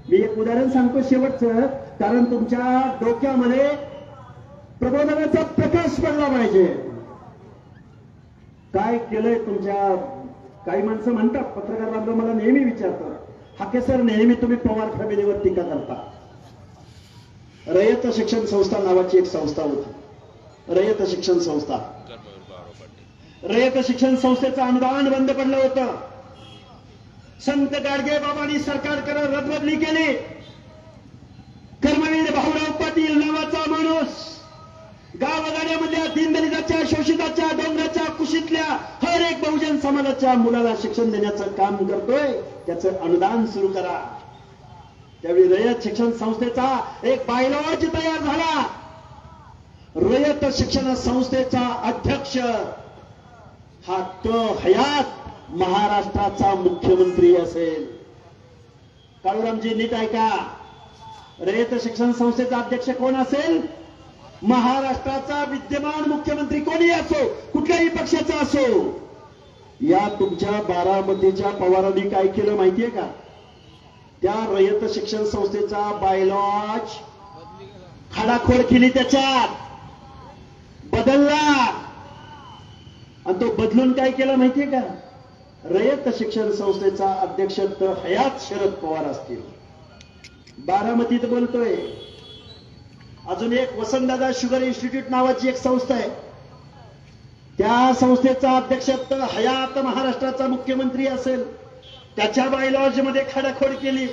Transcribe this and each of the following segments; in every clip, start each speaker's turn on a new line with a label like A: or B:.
A: मी एक उदाहरण सांगतो शेवटचं, कारण तुमच्या डोक्यामध्ये प्रबोधनाचा प्रकाश पडला पाहिजे. काय केलंय तुमच्या, काही माणसं म्हणतात, पत्रकार बांधव मला नेहमी विचारतात, हाके सर नेहमी तुम्ही पवार फॅमिलीवर टीका करता. रयत शिक्षण संस्था नावाची एक संस्था होती, रयत शिक्षण संस्था. रयत शिक्षण संस्थेचं अनुदान बंद पडलं होतं. संत गाडगे बाबांनी सरकारकडे रद्दबदली केली. कर्मवीर भाऊराव पाटील नावाचा माणूस गावगाड्यामधल्या दीनदलिताच्या, शोषिताच्या, डोंगराच्या, कुशीतल्या हर एक बहुजन समाजाच्या मुलाला शिक्षण देण्याचं काम करतोय. त्याचं अनुदान सुरू करा. त्यावेळी रयत शिक्षण संस्थेचा एक बायलॉज तयार झाला. रयत शिक्षण संस्थेचा अध्यक्ष हा हयात महाराष्ट्राचा मुख्यमंत्री असेल. काळूरामजी नीट ऐका, रयत शिक्षण संस्थेचा अध्यक्ष कोण असेल? महाराष्ट्राचा विद्यमान मुख्यमंत्री कोणी असो, कुठल्याही पक्षाचा असो. या तुमच्या बारामतीच्या पवारांनी काय केलं माहितीये का? त्या रयत शिक्षण संस्थेचा बायलॉज खाडाखोड केली, त्याच्यात बदलला. आणि तो बदलून काय केलं माहितीये का? रयत शिक्षण संस्थेचा अध्यक्ष हयात शरद पवार असतील. बारामतीत बोलतोय. अजून एक वसंतदादा शुगर इन्स्टिट्यूट नावाची एक संस्था आहे. त्या संस्थेचा अध्यक्ष हयात महाराष्ट्राचा मुख्यमंत्री असेल. त्याच्या बायलॉज मध्ये खाडाखोड केली.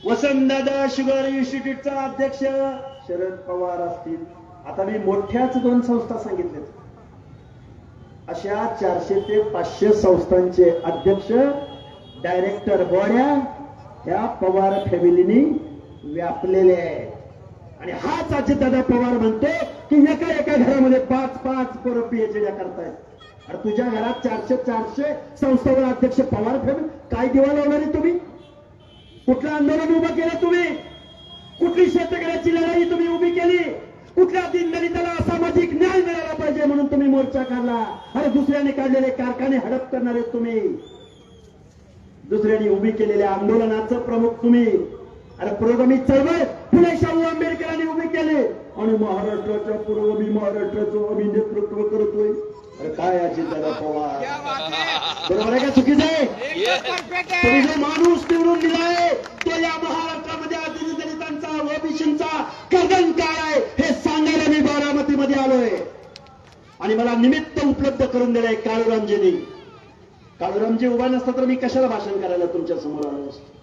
A: वसंतदादा शुगर इन्स्टिट्यूटचा अध्यक्ष शरद पवार असतील. आता मी मोठ्याच 2 संस्था सांगितल्या. अशा 400 ते 500 संस्थांचे अध्यक्ष, डायरेक्टर बॉड्या ह्या पवार फॅमिलीनी व्यापलेले आहेत. आणि हाच अजितदादा पवार म्हणतो की एका घरामध्ये 5-5 पोरं पीएचडी करतायत. अरे तुझ्या घरात 400 संस्थावर अध्यक्ष पवार फॅमिली. काय दिवा लावणारे तुम्ही? कुठलं आंदोलन उभं केलं तुम्ही? कुठली शेतकऱ्याची लढाई तुम्ही उभी केली? कुठल्या दीनदलिताला सामाजिक न्याय मिळाला पाहिजे म्हणून तुम्ही मोर्चा काढला? अरे दुसऱ्याने काढलेले कारखाने हडप करणारे तुम्ही, दुसऱ्याने उभी केलेल्या आंदोलनाचं प्रमुख तुम्ही. अरे पुरोगामी चळवळ फुले शाहू आंबेडकरांनी उभी केली आणि महाराष्ट्राच्या पुरोगामी महाराष्ट्राचं आम्ही नेतृत्व करतोय. अरे काय अजितदादा पवार, बरोबर आहे का चुकीचं आहे? तुम्ही जो माणूस निवडून दिलाय तो या महाराष्ट्रामध्ये दलितांचा, ओबीसींचा कर्दन काय आहे हे सांगायला मी बारामतीमध्ये आलोय. आणि मला निमित्त उपलब्ध करून दिलंय काळूरामजींनी. काळूरामजी उभा नसता तर मी कशाला भाषण करायला तुमच्या समोर आलो असतो.